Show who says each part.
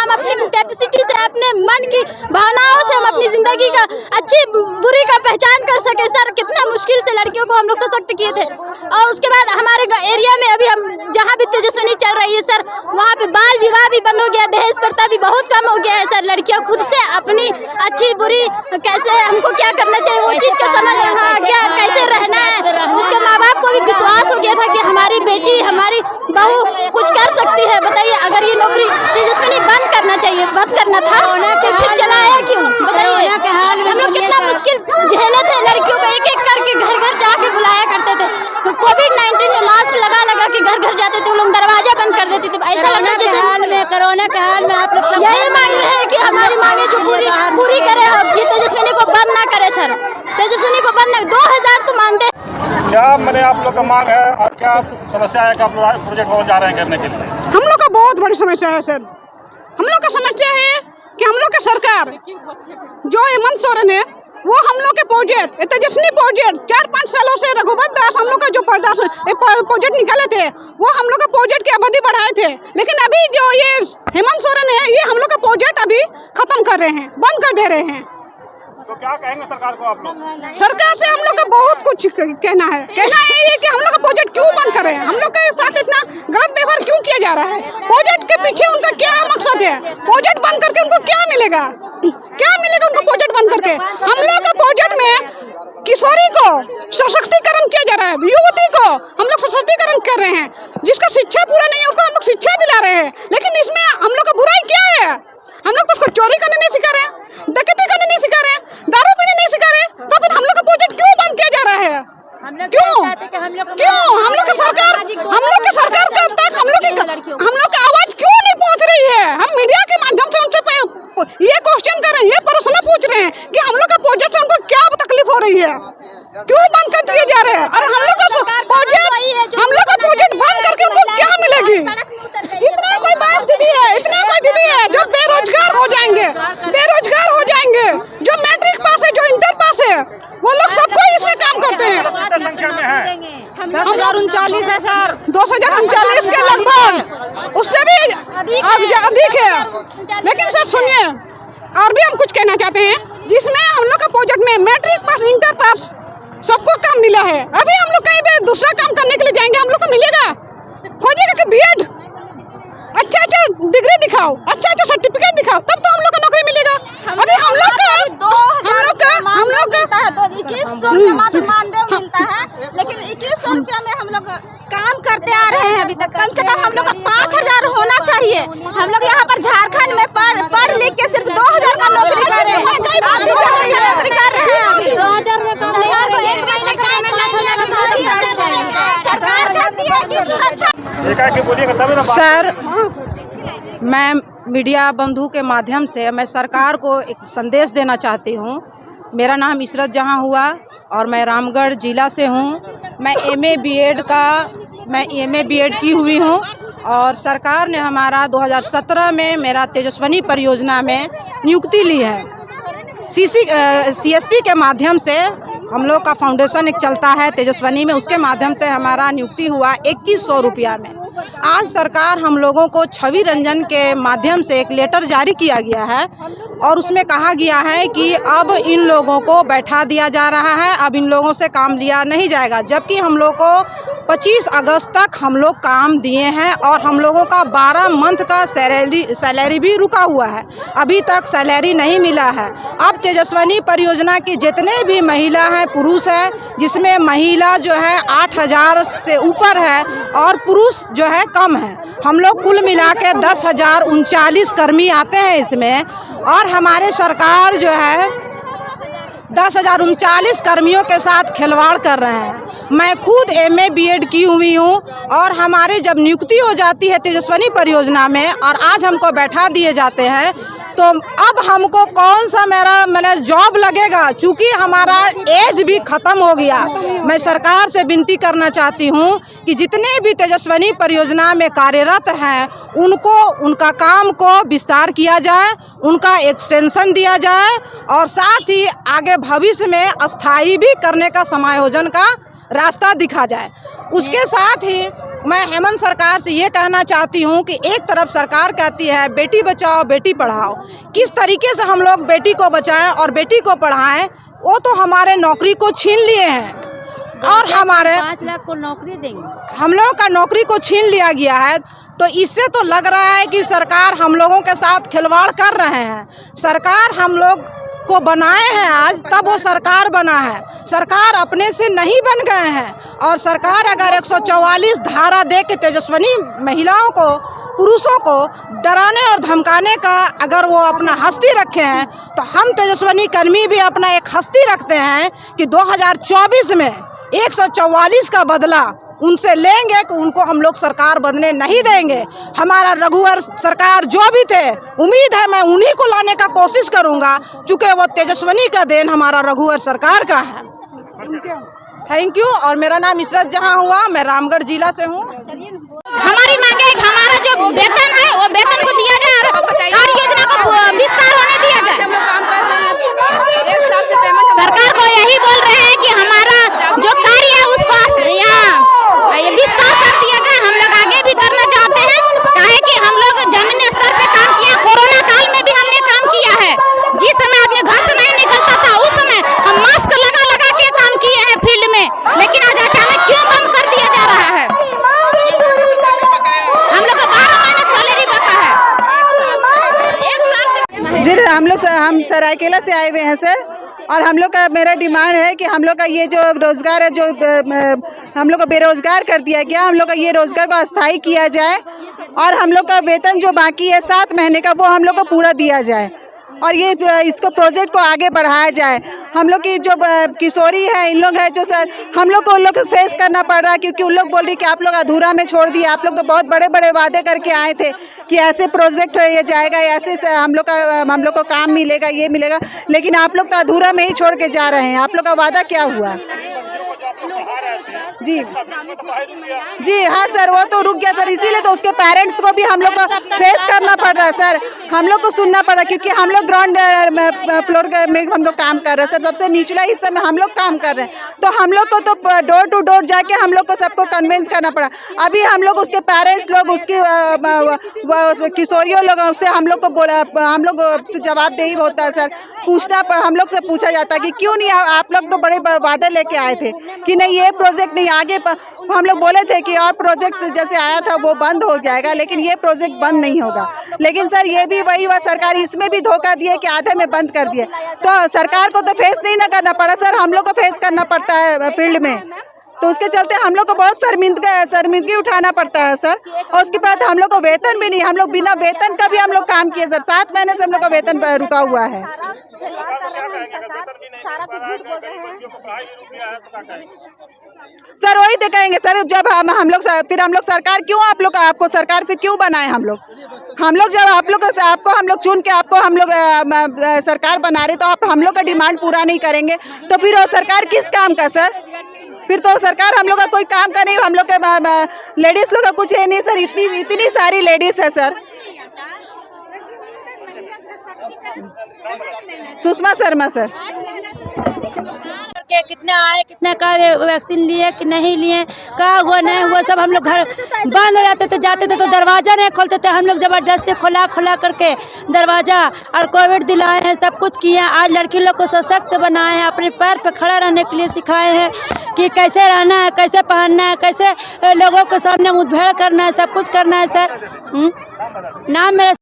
Speaker 1: हम अपनी कैपेसिटी से, अपने मन की भावनाओं से हम अपनी जिंदगी का अच्छी बुरी का पहचान कर सके। सर कितना मुश्किल से लड़कियों को हम लोग सशक्त किए थे। और उसके बाद हमारे एरिया में अभी हम जहाँ भी तेजस्विनी चल रही है सर, वहाँ पे बाल विवाह भी बंद हो गया, दहेज प्रथा भी बहुत कम हो गया है सर। लड़कियाँ खुद से अपनी अच्छी बुरी कैसे हमको क्या करना चाहिए वो चीज़ का समझ, क्या कैसे रहना है, उसके माँ बाप को भी विश्वास हो गया था कि हमारी बेटी हमारी बहू कुछ कर सकती है। बताइए, अगर ये नौकरी तेजस्विनी बंद करना चाहिए, बंद करना था तो फिर चलाया क्यों? बताइए, हम लोग कितना मुश्किल झेले थे। लड़कियों को एक एक करके घर घर जाके बुलाया करते थे। कोविड-19 में मास्क लगा लगा के घर घर जाते थे, लोग दरवाजा बंद कर देते थे। ऐसा लगता है जैसे कोरोना के हाल में आप लोग यही मांग रहे हैं कि हमारी मांगे जो पूरी करे, ये तेजस्विनी को बंद ना करे सर, तेजस्विनी को बंद। 2000 तो मानते
Speaker 2: क्या मैंने आप लोग का मांग है और क्या समस्या है कि आप लोग प्रोजेक्ट भवन जा रहे हैं करने के लिए?
Speaker 3: हम लोग का बहुत बड़ी समस्या है सर। हम लोग का समस्या है कि हम लोग का सरकार जो हेमंत सोरेन है वो हम लोग के प्रोजेक्ट तेजस्विनी प्रोजेक्ट 4-5 सालों से रघुवर दास हम लोग का जो प्रोजेक्ट निकाले थे वो हम लोग का प्रोजेक्ट की अवधि बढ़ाए थे। लेकिन अभी जो ये हेमंत सोरेन है ये हम लोग का प्रोजेक्ट अभी खत्म कर रहे हैं, बंद कर दे रहे हैं।
Speaker 2: तो क्या कहेंगे सरकार को आप लोग?
Speaker 3: सरकार से हम लोग का बहुत कुछ कहना है कि हम लोग का प्रोजेक्ट क्यों बंद कर रहे हैं, हम लोग के साथ इतना गलत व्यवहार क्यों किया जा रहा है। प्रोजेक्ट के पीछे उनका क्या मकसद है? प्रोजेक्ट बंद करके उनको क्या मिलेगा? उनको प्रोजेक्ट बंद करके? हम लोग का प्रोजेक्ट में किशोरी को सशक्तिकरण किया जा रहा है, युवती को हम लोग सशक्तिकरण कर रहे हैं। जिसका शिक्षा पूरा नहीं है उसको हम लोग शिक्षा दिला रहे हैं। लेकिन इसमें हम लोग का बुराई क्या है? हम लोग तो उसको चोरी करने नहीं सिखा रहे हैं, डकैती करने नहीं सिखा रहे हैं, दारू पीने नहीं सिखा रहे हैं। तो फिर हम लोग का प्रोजेक्ट क्यों बंद किया जा रहा है? क्यों? हम लोग का सरकार तक हम लोग की आवाज क्यों नहीं पहुंच रही है? हम मीडिया के माध्यम से उनसे ये क्वेश्चन कर रहे हैं, ये प्रश्न पूछ रहे हैं कि हम लोग का प्रोजेक्ट से उनको क्या तकलीफ हो रही है, क्यों बंद कर दिए जा रहे हैं? और हम लोग का प्रोजेक्ट बंद करके उनको क्या मिलेगी? इतना कोई बात दीदी है जो बेरोजगार हो जाएंगे, जो मैट्रिक पास है, जो इंटर पास है, वो लोग सब कोई इसमें काम करते हैं।
Speaker 2: कितने संख्या में है?
Speaker 3: 10,039 है सर, 2039 के लगभग, उससे भी अधिक है। लेकिन सर सुनिए, और भी हम कुछ कहना चाहते हैं जिसमें हम लोग का प्रोजेक्ट में मैट्रिक पास, इंटर पास सबको काम मिला है। अभी हम लोग कहीं पे दूसरा काम करने के लिए जाएंगे, हम लोग को मिलेगा? खोजिएगा कि बीएड अच्छा डिग्री दिखाओ, अच्छा सर्टिफिकेट दिखाओ, तब तो हम लोग को नौकरी मिलेगा। अभी हम लोग का
Speaker 1: 2100 रुपया मात्र मानदेय मिलता है, लेकिन 2100 रुपया में हम लोग काम करते आ रहे हैं अभी तक। कम से कम हम लोग का 5000 होना चाहिए। हम लोग यहाँ पर झारखंड में पढ़ लिख के सिर्फ 2000 का नौकरी कर रहे हैं।
Speaker 4: सर, मैं मीडिया बंधु के माध्यम से मैं सरकार को एक संदेश देना चाहती हूँ। मेरा नाम इशरत जहाँ हुआ और मैं रामगढ़ जिला से हूँ। मैं एमए बीएड की हुई हूँ और सरकार ने हमारा 2017 में मेरा तेजस्विनी परियोजना में नियुक्ति ली है। CSP के माध्यम से हम लोग का फाउंडेशन एक चलता है तेजस्विनी में, उसके माध्यम से हमारा नियुक्ति हुआ 2100 रुपया में। आज सरकार हम लोगों को छवि रंजन के माध्यम से एक लेटर जारी किया गया है और उसमें कहा गया है कि अब इन लोगों को बैठा दिया जा रहा है, अब इन लोगों से काम लिया नहीं जाएगा। जबकि हम लोग को 25 अगस्त तक हम लोग काम दिए हैं और हम लोगों का 12 मंथ का सैलरी भी रुका हुआ है, अभी तक सैलरी नहीं मिला है। अब तेजस्विनी परियोजना की जितने भी महिला हैं, पुरुष है, जिसमें महिला जो है 8000 से ऊपर है और पुरुष जो है कम है, हम लोग कुल मिला के 10,039 कर्मी आते हैं इसमें। और हमारे सरकार जो है 10,039 कर्मियों के साथ खिलवाड़ कर रहे हैं। मैं खुद एमए बीएड की हुई हूँ और हमारे जब नियुक्ति हो जाती है तेजस्विनी परियोजना में और आज हमको बैठा दिए जाते हैं, तो अब हमको कौन सा मेरा जॉब लगेगा? चूँकि हमारा एज भी ख़त्म हो गया। मैं सरकार से विनती करना चाहती हूँ कि जितने भी तेजस्विनी परियोजना में कार्यरत हैं उनको उनका काम को विस्तार किया जाए, उनका एक्सटेंशन दिया जाए और साथ ही आगे भविष्य में अस्थायी भी करने का समायोजन का रास्ता दिखा जाए। उसके साथ ही मैं हेमंत सरकार से ये कहना चाहती हूँ कि एक तरफ सरकार कहती है बेटी बचाओ बेटी पढ़ाओ, किस तरीके से हम लोग बेटी को बचाएं और बेटी को पढ़ाएं, वो तो हमारे नौकरी को छीन लिए हैं और हमारे
Speaker 5: 5 लाख को नौकरी देंगे,
Speaker 4: हम लोगों का नौकरी को छीन लिया गया है। तो इससे तो लग रहा है कि सरकार हम लोगों के साथ खिलवाड़ कर रहे हैं। सरकार हम लोग को बनाए हैं आज, तब वो सरकार बना है, सरकार अपने से नहीं बन गए हैं। और सरकार अगर 144 धारा दे के तेजस्विनी महिलाओं को, पुरुषों को डराने और धमकाने का अगर वो अपना हस्ती रखे हैं, तो हम तेजस्विनी कर्मी भी अपना एक हस्ती रखते हैं कि 2024 में 144 का बदला उनसे लेंगे कि उनको हम लोग सरकार बनने नहीं देंगे। हमारा रघुवर सरकार जो भी थे, उम्मीद है मैं उन्हीं को लाने का कोशिश करूंगा, क्योंकि वो तेजस्विनी का देन हमारा रघुवर सरकार का है। Thank you. और मेरा नाम इशरत जहां हुआ, मैं रामगढ़ जिला से हूँ।
Speaker 1: हमारी मांग है कि हमारा जो वेतन है वो वेतन को दिया जाए और कार्य योजना को विस्तार होने दिया जाए। सरकार को यही बोल रहे हैं कि हमारा जो कार्य है उसको यहाँ ये विस्तार कर दिया जाए। हम लोग आगे भी करना चाहते हैं, काहे कि हम लोग जमीनी स्तर पे काम किया, कोरोना काल में भी हमने काम किया है। जिस समय आदमी घर से नहीं निकलता था, उस समय हम मास्क लगा के काम किए हैं फील्ड में, लेकिन आज अचानक क्यों बंद कर दिया जा रहा है? हम लोग का 12 महीने सैलरी बका है, 1 साल से।
Speaker 6: जी हम सरायकेला से आए हुए हैं सर, और हम लोग का मेरा डिमांड है कि हम लोग का ये जो रोज़गार है, जो हम लोग को बेरोज़गार कर दिया गया, हम लोग का ये रोज़गार को अस्थायी किया जाए और हम लोग का वेतन जो बाकी है 7 महीने का, वो हम लोग को पूरा दिया जाए और ये इसको प्रोजेक्ट को आगे बढ़ाया जाए। हम लोग की जो किशोरी है, इन लोग है जो सर, हम लोग को उन लोग को फेस करना पड़ रहा है, क्योंकि उन लोग बोल रही कि आप लोग अधूरा में छोड़ दिए। आप लोग तो बहुत बड़े बड़े वादे करके आए थे कि ऐसे प्रोजेक्ट ये जाएगा, ऐसे हम लोग को काम मिलेगा, ये मिलेगा, लेकिन आप लोग तो अधूरा में ही छोड़ के जा रहे हैं। आप लोग का वादा क्या हुआ? जी हाँ सर, वो तो रुक गया सर, इसीलिए तो उसके पेरेंट्स को भी हम लोग को फेस करना पड़ रहा है सर, हम लोग को सुनना पड़ रहा है, क्योंकि हम लोग ग्राउंड फ्लोर में हम लोग काम कर रहे हैं सर, सबसे निचला हिस्से में हम लोग काम कर रहे हैं, तो हम लोग को तो डोर टू डोर जाके हम लोग को सबको कन्विंस करना पड़ा। अभी हम लोग उसके पेरेंट्स लोग, उसकी किशोरियों लोगों से हम लोग को बोला, हम लोग से जवाबदेही होता है सर, पूछना हम लोग से पूछा जाता है कि क्यों नहीं, आप लोग तो बड़े वादे लेके आए थे कि नहीं ये प्रोजेक्ट नहीं आगे। हम लोग बोले थे कि और प्रोजेक्ट जैसे आया था वो बंद हो जाएगा, लेकिन ये प्रोजेक्ट बंद नहीं होगा। लेकिन सर ये भी वही हुआ, सरकार इसमें भी धोखा दिए कि आधे में बंद कर दिए, तो सरकार को तो फेस नहीं ना करना पड़ा सर, हम लोग को फेस करना पड़ता है फील्ड में, तो उसके चलते हम लोग को बहुत शर्मिंदगी उठाना पड़ता है सर। और उसके बाद हम लोग को वेतन भी नहीं, हम लोग बिना वेतन का भी हम लोग काम किए सर, 7 महीने से हम लोग का वेतन रुका हुआ है। सर वही तो कहेंगे सर, जब हम लोग फिर हम लोग सरकार क्यों आपको सरकार फिर क्यों बनाए हम लोग जब आपको हम लोग चुन के आपको हम लोग सरकार बना रहे, तो हम लोग का डिमांड पूरा नहीं करेंगे तो फिर वो सरकार किस काम का सर? फिर तो सरकार हम लोग का कोई काम का नहीं, हम लोग के लेडीज लोग का कुछ है नहीं सर, इतनी सारी लेडीज है सर। सुषमा शर्मा सर।
Speaker 5: के कितना आए, कितना का वैक्सीन लिए कि नहीं लिए, क्या हुआ नहीं हुआ, सब हम लोग घर बंद रहते थे, जाते थे तो दरवाज़ा नहीं खोलते थे, हम लोग ज़बरदस्ती खोला करके दरवाज़ा और कोविड दिलाए हैं, सब कुछ किए हैं। आज लड़की लोग को सशक्त बनाए हैं, अपने पैर पर खड़ा रहने के लिए सिखाए हैं कि कैसे रहना है, कैसे पहनना है, कैसे लोगों के सामने मुठभेड़ करना है, सब कुछ करना है सर। नाम मेरा